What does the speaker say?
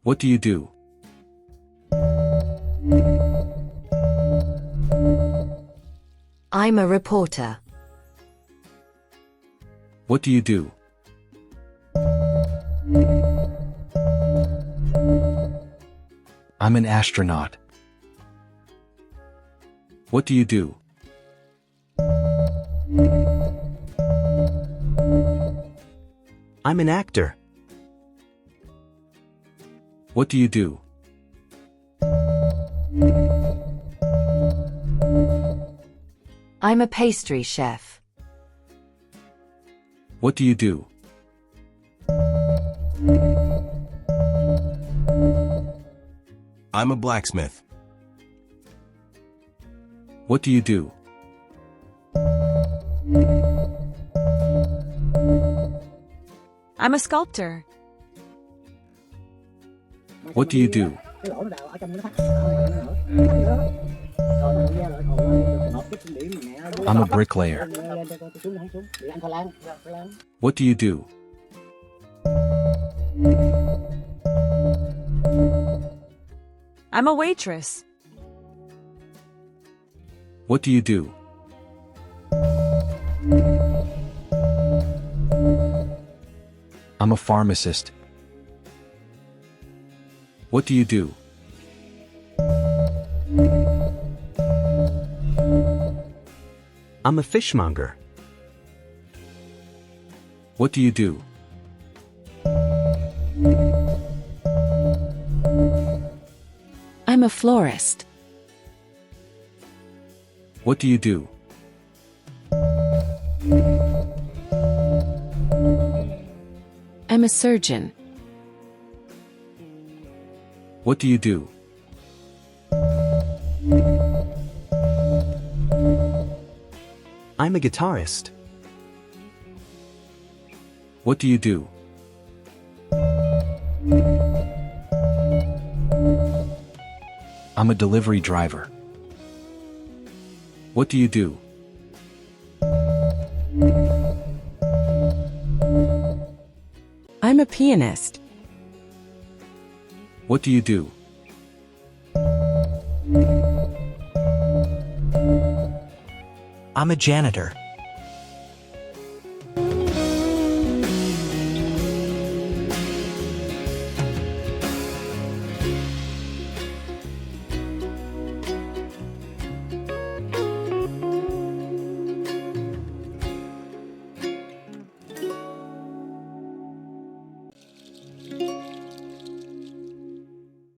What do you do? I'm a reporter. What do you do? I'm an astronaut. What do you do? I'm an actor. What do you do? I'm a pastry chef. What do you do? I'm a blacksmith. What do you do? I'm a sculptor. What do you do? I'm a bricklayer. What do you do? I'm a waitress. What do you do? I'm a pharmacist. What do you do? I'm a fishmonger. What do you do? I'm a florist. What do you do? I'm a surgeon. What do you do? I'm a guitarist. What do you do? I'm a delivery driver. What do you do? I'm a pianist. What do you do? I'm a janitor.